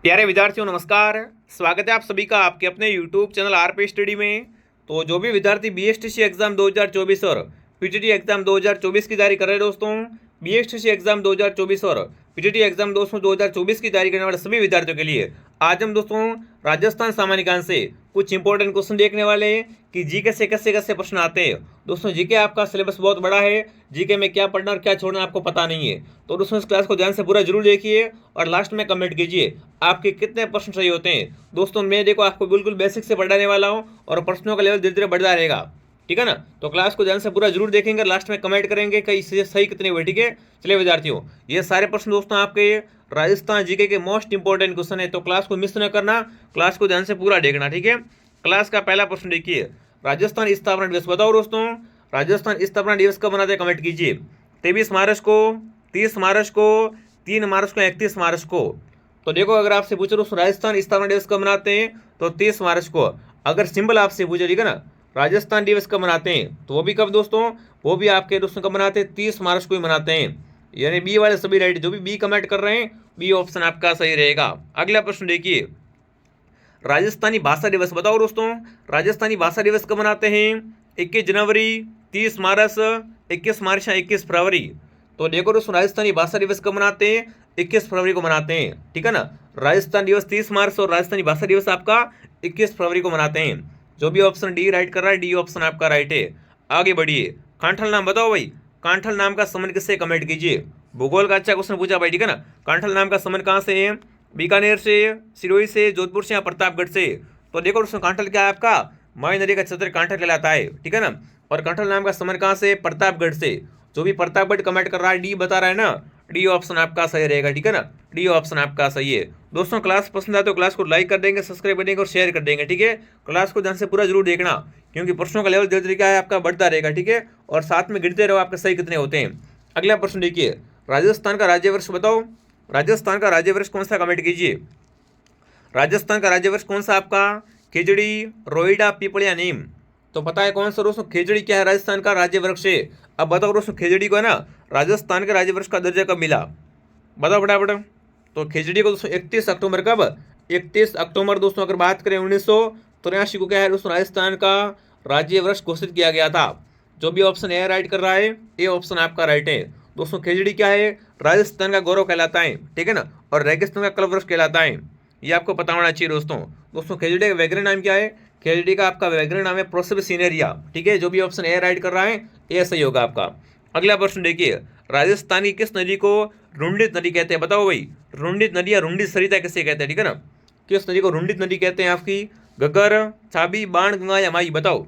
प्यारे विद्यार्थियों नमस्कार। स्वागत है आप सभी का आपके अपने YouTube चैनल आरपी स्टडी में। तो जो भी विद्यार्थी बीएसटीसी एग्जाम 2024 और पीटीटी एग्जाम 2024 की तैयारी कर रहे हैं दोस्तों, बीएसटीसी एग्जाम 2024 और पीटीटी एग्जाम दोस्तों 2024 की तैयारी करने वाले सभी विद्यार्थियों के लिए आज हम दोस्तों राजस्थान सामान्य ज्ञान से कुछ इंपॉर्टेंट क्वेश्चन देखने वाले हैं कि जीके से कैसे कैसे प्रश्न आते हैं। दोस्तों जीके आपका सिलेबस बहुत बड़ा है, जीके में क्या पढ़ना और क्या छोड़ना आपको पता नहीं है। तो दोस्तों इस क्लास को ध्यान से पूरा जरूर देखिए और लास्ट में कमेंट कीजिए आपके कितने प्रश्न सही होते हैं। दोस्तों मैं देखो आपको बिल्कुल बेसिक से पढ़ाने वाला हूँ और प्रश्नों का लेवल धीरे धीरे बढ़ता रहेगा, ठीक है ना। तो क्लास को ध्यान से पूरा जरूर देखेंगे, लास्ट में कमेंट करेंगे कि इससे सही कितने हुए, ठीक है। चलिए विद्यार्थियों, ये सारे प्रश्न दोस्तों आपके राजस्थान जीके के मोस्ट इंपॉर्टेंट क्वेश्चन है, तो क्लास को मिस न करना, क्लास को ध्यान से पूरा देखना, ठीक है। क्लास का पहला प्रश्न देखिए, राजस्थान स्थापना दिवस बताओ दोस्तों, राजस्थान स्थापना दिवस कब मनाते हैं कमेंट कीजिए। 23 मार्च को, 30 मार्च को, 3 मार्च को, 31 मार्च को। तो देखो अगर आपसे पूछो दोस्तों राजस्थान स्थापना दिवस कब मनाते हैं तो 30 मार्च को। अगर सिंबल आपसे पूछे, ठीक है ना, राजस्थान दिवस कब मनाते हैं तो वो भी कब दोस्तों, वो भी आपके दोस्तों कब मनाते हैं, 30 मार्च को ही मनाते हैं। यानी बी वाले सभी राइट, जो भी बी कमेंट कर रहे हैं बी ऑप्शन आपका सही रहेगा। अगला प्रश्न देखिए, राजस्थानी भाषा दिवस बताओ दोस्तों, राजस्थानी भाषा दिवस कब मनाते हैं, 21 जनवरी, 30 मार्च, 21 मार्च या 21 फरवरी। तो देखो दोस्तों राजस्थानी भाषा दिवस कब मनाते हैं, 21 फरवरी को मनाते हैं, ठीक है ना। राजस्थान दिवस 30 मार्च और राजस्थानी भाषा दिवस आपका 21 फरवरी को मनाते हैं। जो भी ऑप्शन डी राइट कर रहा है डी ऑप्शन आपका राइट है। आगे बढ़िए, कांठल नाम बताओ भाई, कांठल नाम का संबंध किससे कमेंट कीजिए। भूगोल का अच्छा क्वेश्चन पूछा भाई, ठीक है ना। कांठल नाम का संबंध कहाँ से है, बीकानेर से, सिरोही से, जोधपुर से या प्रतापगढ़ से। तो देखो दोस्तों कांठल क्या है आपका, माई नदी का क्षेत्र कांठल कहलाता है, ठीक है ना। और कांठल नाम का संबंध कहाँ से, प्रतापगढ़ से। जो भी प्रतापगढ़ कमेंट कर रहा है डी बता रहा है ना, डी ऑप्शन आपका सही रहेगा, ठीक है ना, डी ऑप्शन आपका सही है। दोस्तों क्लास पसंद आए तो क्लास को लाइक कर देंगे, सब्सक्राइब कर देंगे और शेयर कर देंगे, ठीक है। क्लास को ध्यान से पूरा जरूर देखना क्योंकि प्रश्नों का लेवल धीरे धीरे क्या है आपका बढ़ता रहेगा, ठीक है। और साथ में गिनते रहो आपके सही कितने होते हैं। अगला प्रश्न देखिए, राजस्थान का राज्य वृक्ष बताओ, राजस्थान का राज्य वृक्ष कौन सा कमेंट कीजिए। राजस्थान का राज्य वृक्ष कौन सा आपका, खिजड़ी, रोईडा, पीपल या नीम। तो पता है कौन सा दोस्तों, खिजड़ी क्या है राजस्थान का राज्य वृक्ष है। अब बताओ दोस्तों खिजड़ी को है ना राजस्थान के राज्य वृक्ष का दर्जा कब मिला, बताओ फटाफट। तो खिजड़ी को दोस्तों 31 अक्टूबर कब, 31 अक्टूबर दोस्तों अगर बात करें 1983 को क्या है दोस्तों राजस्थान का राज्य वृक्ष घोषित किया गया था। जो भी ऑप्शन ए राइट कर रहा है ए ऑप्शन आपका राइट है। दोस्तों खिजड़ी क्या है, राजस्थान का गौरव कहलाता है, ठीक है ना, और रेगिस्तान का कल्प वृक्ष कहलाता है, ये आपको पता होना चाहिए दोस्तों। दोस्तों खिजड़ी का वैज्ञानिक नाम क्या है, खिजड़ी का आपका वैज्ञानिक नाम है प्रोसेबस सीनेरिया, ठीक है। जो भी ऑप्शन ए राइट कर रहा है ए सही होगा आपका। अगला प्रश्न देखिए, राजस्थान की किस नदी को रुंडित नदी कहते हैं बताओ भाई। रुंडित नदी या रुंडित सरिता किसे कहते हैं, ठीक है ना। किस नदी को रुंडित नदी कहते हैं आपकी, घग्गर, छाबी, बाण गंगा या माई, बताओ।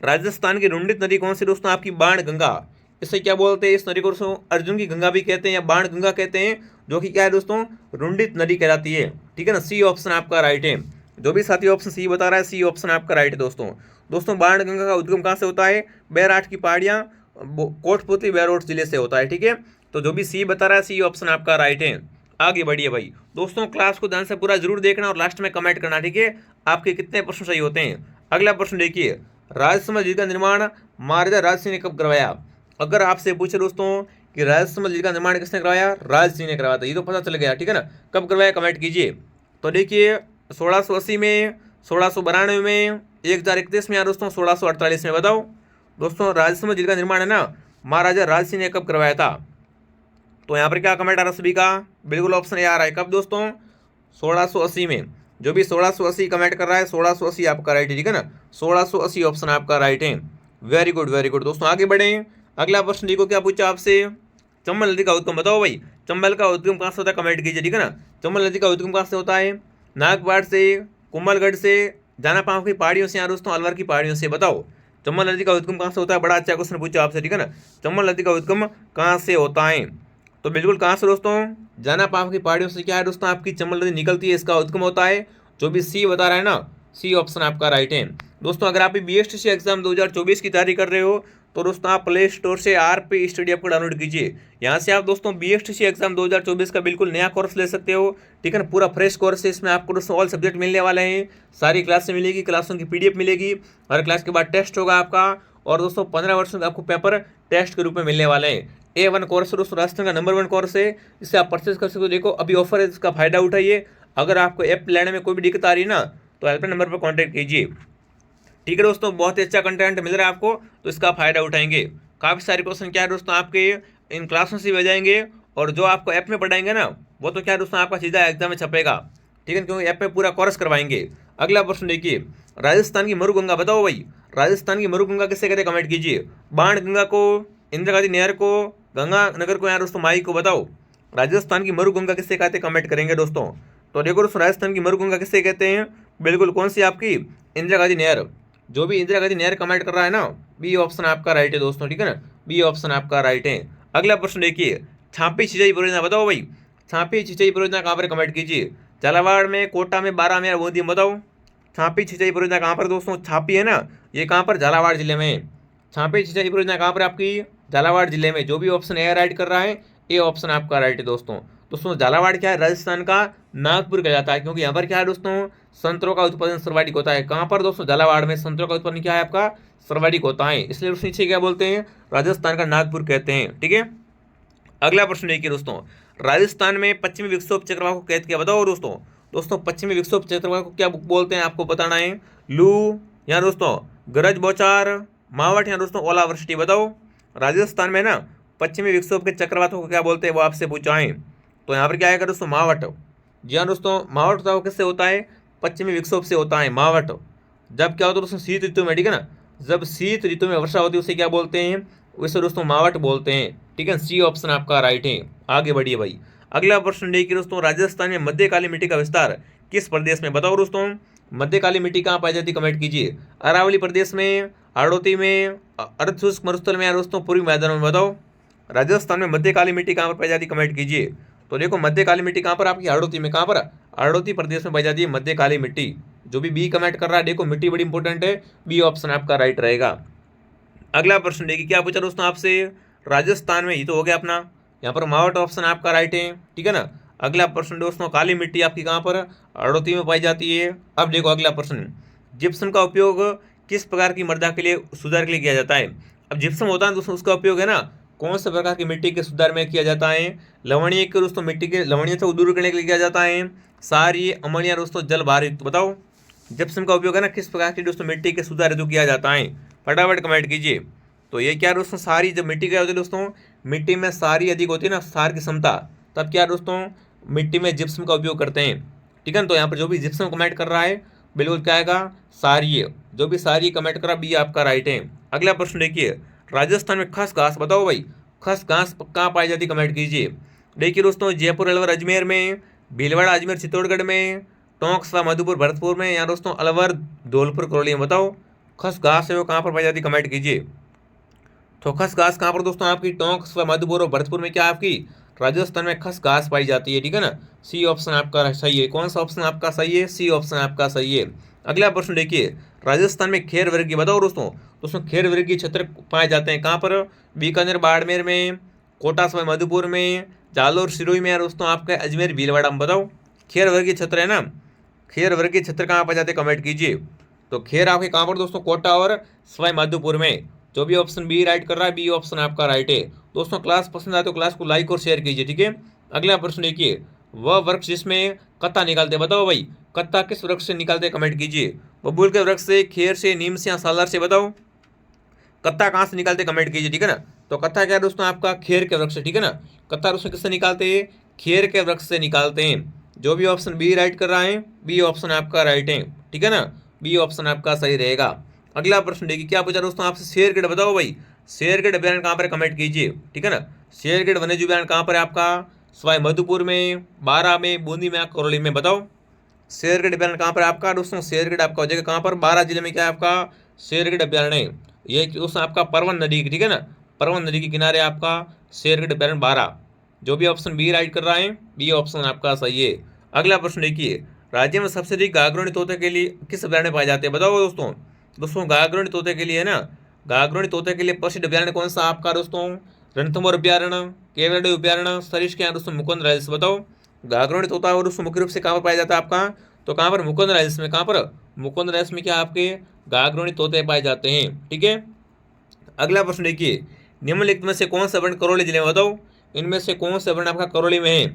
राजस्थान की रुंडित नदी कौन सी दोस्तों आपकी, बाण गंगा। इसे क्या बोलते हैं, इस नदी को दोस्तों अर्जुन की गंगा भी कहते हैं या बाण गंगा कहते हैं, जो कि क्या है दोस्तों रुंडित नदी कहलाती है, ठीक है ना। सी ऑप्शन आपका राइट है। जो भी साथी ऑप्शन सी बता रहा है सी ऑप्शन आपका राइट है दोस्तों। दोस्तों बाण गंगा का उद्गम कहाँ से होता है, बैराठ की पहाड़ियाँ, कोटपुतली बैरोट जिले से होता है, ठीक है। तो जो भी सी बता रहा है सी ऑप्शन आपका राइट है। आगे बढ़िए भाई, दोस्तों क्लास को ध्यान से पूरा जरूर देखना और लास्ट में कमेंट करना, ठीक है, आपके कितने प्रश्न सही होते हैं। अगला प्रश्न देखिए, राजसमंद झील का निर्माण महाराजा राज सिंह ने कब करवाया। अगर आपसे पूछे दोस्तों कि राजसमंद झील का निर्माण किसने करवाया, राज सिंह ने करवाया था, ये तो पता चल गया, ठीक है ना। कब करवाया कमेंट कीजिए। तो देखिए 1680 में, 1692 में, 1031 में या दोस्तों 1648 में, बताओ। दोस्तों राजसमंद झील का निर्माण है ना महाराजा राज सिंह ने कब करवाया था। तो यहाँ पर क्या कमेंट आ रहा है सभी का, बिल्कुल ऑप्शन ए आ रहा है, कब दोस्तों 1680 में। जो भी 1680 कमेंट कर रहा है 1680 आपका राइट है, ठीक है ना, 1680 ऑप्शन आपका राइट है। Very good very good. दोस्तों आगे बढ़ें, अगला प्रश्न देखो क्या पूछा आपसे, चंबल नदी का उद्गम बताओ भाई। चंबल का उद्गम कहाँ से होता है कमेंट कीजिए, ठीक है ना। चंबल नदी का उद्गम कहाँ से होता है, नागपाड़ से, कुंभलगढ़ से, जानापाव की पहाड़ियों से या दोस्तों अलवर की पहाड़ियों से, बताओ। चंबल नदी का उद्गम कहाँ से होता है, बड़ा अच्छा क्वेश्चन पूछा आपसे, ठीक है ना। चंबल नदी का उद्गम कहाँ से होता है, तो बिल्कुल कहाँ से दोस्तों, जानापाव की पहाड़ियों से क्या है दोस्तों आपकी चंबल नदी निकलती है, इसका उद्गम होता है। जो भी सी बता रहा है ना सी ऑप्शन आपका राइट है। दोस्तों अगर आप बीएसटीसी एग्जाम 2024 की तैयारी कर रहे हो तो दोस्तों आप प्ले स्टोर से आरपी स्टडी ऐप को डाउनलोड कीजिए। यहाँ से आप दोस्तों बीएसटीसी एग्जाम 2024 का बिल्कुल नया कोर्स ले सकते हो, ठीक है ना। पूरा फ्रेश कोर्स है, इसमें आपको दोस्तों ऑल सब्जेक्ट मिलने वाले हैं, सारी क्लासें मिलेगी, क्लासों की पीडीएफ मिलेगी, हर क्लास के बाद टेस्ट होगा आपका, और दोस्तों 15 वर्षों का आपको पेपर टेस्ट के रूप में मिलने वाले हैं। A1 कोर्स दोस्तों राजस्थान का नंबर 1 कोर्स है, इससे आप परचेज कर सकते हो। देखो अभी ऑफर है, इसका फायदा उठाइए। अगर आपको ऐप लेने में कोई भी दिक्कत आ रही है ना, तो हेल्पलाइन नंबर पर कॉन्टैक्ट कीजिए। ठीक है दोस्तों, बहुत ही अच्छा कंटेंट मिल रहा है आपको, तो इसका फायदा उठाएंगे। काफ़ी सारे क्वेश्चन क्या है दोस्तों आपके इन क्लासों से भेजाएंगे, और जो आपको ऐप में पढ़ाएंगे ना, वो तो क्या है दोस्तों आपका सीधा एग्जाम में छपेगा। ठीक है, क्योंकि ऐप में पूरा कोर्स करवाएंगे। अगला प्रश्न देखिए, राजस्थान की मरुगंगा बताओ भाई, राजस्थान की मरुगंगा किससे कहते हैं, कमेंट कीजिए। बाण गंगा को, इंदिरा गांधी नहर को, गंगा नगर को, यार दोस्तों माई को बताओ। राजस्थान की मरुगंगा किससे कहते हैं, कमेंट करेंगे दोस्तों। तो देखो दोस्तों, राजस्थान की मरुगंगा किससे कहते हैं, बिल्कुल कौन सी आपकी, इंदिरा गांधी नहर। जो भी इंदिरा गांधी नहर कमेंट कर रहा है ना, बी ऑप्शन आपका राइट है दोस्तों। ठीक है ना, बी ऑप्शन आपका राइट है। अगला प्रश्न देखिए, छापी सिंचाई परियोजना बताओ भाई, छापी सिंचाई परियोजना कहाँ पर, कमेंट कीजिए। झालावाड़ में, कोटा में, बारह में, बूंदी में बताओ। छापी सिंचाई परियोजना कहाँ पर दोस्तों, छापी है ना, ये कहाँ पर, झालावाड़ जिले में। छापी सिंचाई परियोजना कहाँ पर आपकी, झालावाड़ जिले में। जो भी ऑप्शन ए राइट कर रहा है, ये ऑप्शन आपका राइट है दोस्तों। दोस्तों झालावाड़ क्या है, राजस्थान का नागपुर कहा जाता है, क्योंकि यहाँ पर क्या है दोस्तों, संतरों का उत्पादन सर्वाधिक होता है। कहाँ पर दोस्तों, झालावाड़ में संतरों का उत्पादन क्या है आपका, सर्वाधिक होता है, इसलिए उस नीचे क्या बोलते हैं, राजस्थान का नागपुर कहते हैं। ठीक है, अगला प्रश्न देखिए दोस्तों, राजस्थान में पश्चिमी विक्षोभ चक्रवात को कहते क्या बताओ दोस्तों। दोस्तों पश्चिमी विक्षोभ चक्रवात को क्या बोलते हैं, आपको बताना है। लू, या दोस्तों गरज बौछार, मावठ, या दोस्तों ओलावृष्टि बताओ। राजस्थान में ना पश्चिमी विक्षोभ के चक्रवातों को क्या बोलते हैं, वो आपसे पूछा है। तो यहाँ पर क्या आएगा दोस्तों, मावठ। जी हाँ दोस्तों, मावठ बताओ किससे होता है, पश्चिमी विक्षोभ से होता है मावठ। जब क्या होता है दोस्तों, शीत ऋतु में, ठीक है ना, जब शीत ऋतु में वर्षा होती है उसे क्या बोलते हैं, उसे दोस्तों मावठ बोलते हैं। ठीक है, सी ऑप्शन आपका राइट है। आगे बढ़िए भाई, अगला प्रश्न देखिए दोस्तों, राजस्थान में मध्यकालीन मिट्टी का विस्तार किस प्रदेश में बताओ दोस्तों। मध्यकालीन मिट्टी कहाँ पाई जाती, कमेंट कीजिए। अरावली प्रदेश में, हाड़ौती में, अर्ध शुष्क मरुस्थल में, या दोस्तों पूर्वी मैदानों में बताओ। राजस्थान में मध्यकालीन मिट्टी कहाँ पर पाई जाती, कमेंट कीजिए। तो देखो मध्यकालीन मिट्टी कहाँ पर आपकी, हाड़ौती में। कहाँ पर, हाड़ौती प्रदेश में पाई जाती है मध्यकालीन मिट्टी। जो भी बी कमेंट कर रहा है, देखो मिट्टी बड़ी इंपॉर्टेंट है, बी ऑप्शन आपका राइट रहेगा। अगला प्रश्न देखिए, क्या पूछा दोस्तों आपसे, राजस्थान में, ये तो हो गया अपना, यहाँ पर मावट ऑप्शन आपका राइट है। ठीक है ना, अगला प्रश्न दोस्तों, काली मिट्टी आपकी कहाँ पर, हाड़ौती में पाई जाती है। अब देखो अगला प्रश्न, जिप्सम का उपयोग किस प्रकार की मृदा के लिए, सुधार के लिए किया जाता है। अब जिप्सम होता है दोस्तों, उसका उपयोग है ना कौन से प्रकार की मिट्टी के सुधार में किया जाता है। लवणीय के दोस्तों, मिट्टी के लवणीय से दूर करने के लिए किया जाता है। सारी अमोनिया दोस्तों, जल भारित बताओ। जिप्सम का उपयोग है ना किस प्रकार की दोस्तों मिट्टी के सुधार हेतु किया जाता है, फटाफट कमेंट कीजिए। तो ये क्या दोस्तों, सारी जब मिट्टी क्या होती है दोस्तों, मिट्टी में सारी अधिक होती है ना, सार की क्षमता, तब क्या दोस्तों मिट्टी में जिप्सम का उपयोग करते हैं। ठीक है ना, तो यहाँ पर जो भी जिप्सम कमेंट कर रहा है, बिल्कुल क्या आएगा, सारिय। जो भी सारिय कमेंट कर रहा है, बी आपका राइट है। अगला प्रश्न देखिए, राजस्थान में खस घास बताओ भाई, खस घास कहाँ पाई जाती, कमेंट कीजिए। देखिए दोस्तों, जयपुर, अलवर, अजमेर में, भीलवाड़ा, अजमेर, चित्तौड़गढ़ में, टोंक, सवा, मधुपुर, भरतपुर में, या दोस्तों अलवर, धौलपुर, करौली में बताओ। खस घास है वो कहाँ पर पाई जाती, कमेंट कीजिए। तो खस घास कहाँ पर दोस्तों आपकी, टोंक, सवा, मधुपुर और भरतपुर में क्या आपकी, राजस्थान में खस घास पाई जाती है। ठीक है ना, सी ऑप्शन आपका सही है। कौन सा ऑप्शन आपका सही है, सी ऑप्शन आपका सही है। अगला प्रश्न देखिए, राजस्थान में खेर वर्गीय बताओ दोस्तों। दोस्तों खेर वर्गीय क्षेत्र पाए जाते हैं कहाँ पर, बीकानेर, बाड़मेर में, कोटा, सवाई मधुपुर में, जालोर, सिरोही में, या दोस्तों आपका अजमेर, भीलवाड़ा में बताओ। खेर वर्गीय क्षेत्र है ना, खेर वर्गीय क्षेत्र कहाँ पाए जाते हैं, कमेंट कीजिए। तो खेर आपके कहाँ पर दोस्तों, कोटा और सवाई माधोपुर में। जो भी ऑप्शन बी राइट कर रहा है, बी ऑप्शन आपका राइट है। दोस्तों क्लास पसंद आए तो क्लास को लाइक और शेयर कीजिए। ठीक है, अगला प्रश्न देखिए, वह वृक्ष जिसमें कत्ता निकालते बताओ भाई, कत्ता किस वृक्ष से निकालते, कमेंट कीजिए। बबूल के वृक्ष से, खेर से, नीम से, या सालार से बताओ। कत्ता कहाँ से निकालते, कमेंट कीजिए। ठीक है ना, तो कत्ता क्या है दोस्तों आपका, खेर के वृक्ष। ठीक है ना, कत्ता दोस्तों किससे निकालते हैं, खेर के वृक्ष से निकालते हैं। जो भी ऑप्शन बी राइट कर रहा है, बी ऑप्शन आपका राइट है। ठीक है ना, बी ऑप्शन आपका सही रहेगा। अगला प्रश्न देखिए, क्या पूछा दोस्तों आपसे, शेरगढ़ बताओ भाई, शेरगढ़ अभ्यारण्य कहाँ पर, कमेंट कीजिए। ठीक है ना, शेरगढ़ वन्यजीव अभ्यारण्य कहाँ पर है आपका, सवाई मधुपुर में, बारा में, बूंदी में, करौली में बताओ। शेरगढ़ अभ्यारण्य कहाँ पर आपका दोस्तों, शेरगढ़ आपका हो जाएगा कहाँ पर, बारा जिले में क्या है आपका, शेरगढ़ अभ्यारण्य। ये दोस्तों आपका परवन नदी, ठीक है ना, परवन नदी के किनारे आपका शेरगढ़ अभ्यारण्य बारा। जो भी ऑप्शन बी राइट कर रहा है, बी ऑप्शन आपका सही है। अगला प्रश्न देखिए, राज्य में सबसे अधिक गागरोणी तोते के लिए किस अभ्यारण्य पाए जाते हैं बताओ दोस्तों। दोस्तों गागरोणी तोते के लिए है ना, गागरोणी तोते के लिए प्रसिद्ध अभ्यारण्य कौन सा आपका दोस्तों, रणथंभौर अभ्यारण्य, केवलादेव अभ्यारण्य, सरिस्का, या दोस्तों मुकुंद राइल्स बताओ। गागरोणी तोता और दोस्तों मुख्य रूप से कहाँ पर पाया जाता है आपका, तो कहाँ पर, मुकुंद राइल्स में। कहाँ पर, मुकुंद राइल्स में क्या आपके गागरोणी तोते पाए जाते हैं। ठीक है, अगला प्रश्न देखिए, निम्नलिखित में से कौन सा वर्ण करौली जिले में बताओ। इनमें से कौन सा वर्ण आपका करौली में है।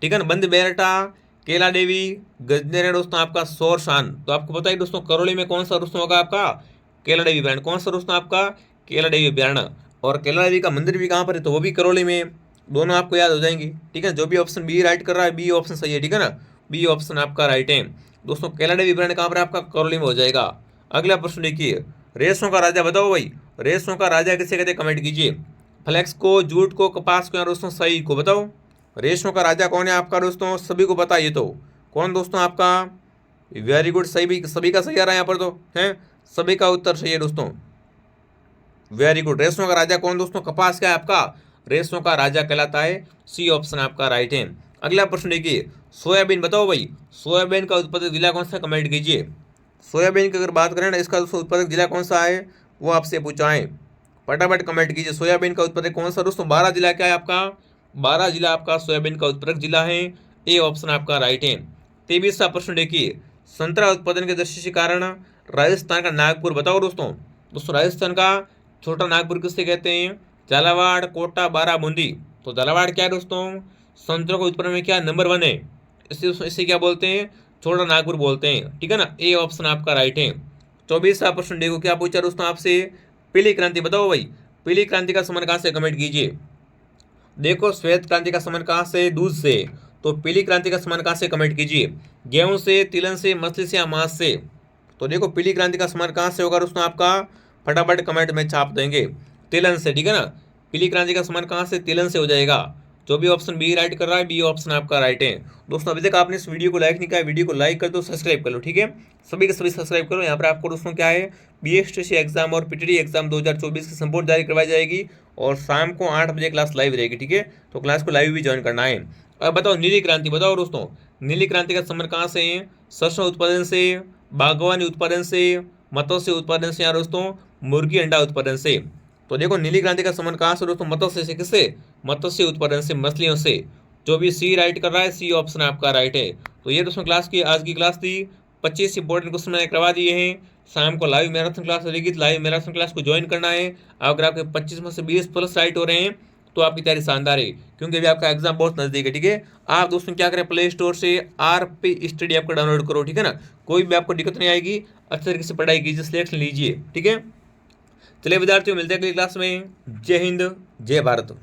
ठीक है ना, बंद बेरटा, केला देवी, गजनेर है दोस्तों आपका शोरशान। तो आपको पता है दोस्तों करौली में कौन सा दोस्तों होगा आपका केला देवी अभयारण्य, कौन सा दोस्तों आपका केला देवी अभयारण्य। और केला देवी का मंदिर भी कहाँ पर है, तो वो भी करौली में। दोनों आपको याद हो जाएंगी, ठीक है। जो भी ऑप्शन बी राइट कर रहा है, बी ऑप्शन सही है, ठीक है ना, बी ऑप्शन आपका राइट है दोस्तों। केला देवी अभयारण्य कहाँ पर है आपका, करौली में हो जाएगा। अगला प्रश्न देखिए, रेशों का राजा बताओ भाई, रेशों का राजा किसे कहते हैं, कमेंट कीजिए। फ्लेक्स को, जूट को, कपास को या दोस्तों सही को बताओ। रेशों का राजा कौन है आपका दोस्तों, सभी को पता है ये तो। कौन दोस्तों आपका, वेरी गुड, सही भी सभी का सही आ रहा है यहाँ पर तो है, सभी का उत्तर सही है दोस्तों, वेरी गुड। रेशों का राजा कौन दोस्तों, कपास क्या है आपका, रेशों का राजा कहलाता है, सी ऑप्शन आपका राइट है। अगला प्रश्न देखिए, सोयाबीन बताओ भाई, सोयाबीन का उत्पादक जिला कौन सा, कमेंट कीजिए। सोयाबीन की अगर बात करें ना, इसका दोस्तों उत्पादक जिला कौन सा है, वो आपसे पूछा है, फटाफट कमेंट कीजिए। सोयाबीन का उत्पादक कौन सा दोस्तों, 12 जिला क्या है आपका, 12 जिला आपका सोयाबीन का उत्पादक जिला है, ए ऑप्शन आपका राइट है। 23वां प्रश्न देखिए, संतरा उत्पादन के दृष्टि से कारण राजस्थान का नागपुर बताओ दोस्तों। दोस्तों राजस्थान का छोटा नागपुर किससे कहते हैं, झालावाड़, कोटा, बारा, बूंदी। तो झालावाड़ क्या है दोस्तों, संतरों के उत्पादन में क्या नंबर 1 है, इसे क्या बोलते हैं, छोटा नागपुर बोलते हैं, ठीक है ना, ए ऑप्शन आपका राइट है। 24वां प्रश्न देखो क्या पूछा दोस्तों आपसे, पीली क्रांति बताओ भाई, पीली क्रांति का संबंध कहाँ से, कमेंट कीजिए। देखो श्वेत क्रांति का संबंध कहाँ से, दूध से। तो पीली क्रांति का संबंध कहाँ से, कमेंट कीजिए। गेहूं से, तिलन से, मछली से या मांस से। तो देखो पीली क्रांति का संबंध कहाँ से होगा दोस्तों आपका, फटाफट कमेंट में छाप देंगे, तिलन से, ठीक है ना। पीली क्रांति का संबंध कहाँ से, तिलन से हो जाएगा। जो भी ऑप्शन बी राइट कर रहा है, बी ऑप्शन आपका राइट है दोस्तों। अभी तक आपने इस वीडियो को लाइक नहीं किया, वीडियो को लाइक कर दो, सब्सक्राइब कर लो, ठीक है, सभी के सभी सब्सक्राइब करो। यहाँ पर आपको दोस्तों क्या है, बीएसटीसी एग्जाम और पीटीटी एग्जाम 2024 की संपूर्ण तैयारी करवाई जाएगी और शाम को 8 बजे क्लास लाइव रहेगी, ठीक है। तो क्लास को लाइव भी ज्वाइन करना है। अब बताओ नीली क्रांति बताओ दोस्तों, नीली क्रांति का संबंध कहाँ से है, सरसों उत्पादन से, बागवानी उत्पादन से, मत्स्य उत्पादन से या दोस्तों मुर्गी अंडा उत्पादन से। तो देखो नीली क्रांति का संबंध कहाँ से दोस्तों, मत्स्य से, किससे, मत्स्य उत्पादन से, मछलियों से। जो भी सी राइट कर रहा है, सी ऑप्शन आपका राइट है। तो ये दोस्तों क्लास की आज की क्लास थी, 25 इंपॉर्टेंट क्वेश्चन मैंने करवा दिए हैं। शाम को लाइव मैराथन क्लास रहेगी, लाइव मैराथन क्लास को ज्वाइन करना है। अगर आपके 25 में से 20 प्लस राइट हो रहे हैं तो आपकी तैयारी शानदार है, क्योंकि अभी आपका एग्जाम बहुत नजदीक है, ठीक है। आप दोस्तों क्या करें, प्ले स्टोर से आरपी स्टडी ऐप को डाउनलोड करो, ठीक है ना, कोई भी आपको दिक्कत नहीं आएगी, अच्छे तरीके से पढ़ाई कीजिए, सिलेक्शन लीजिए, ठीक है। चलिए विद्यार्थियों, मिलते हैं अगली क्लास में। जय हिंद, जय भारत।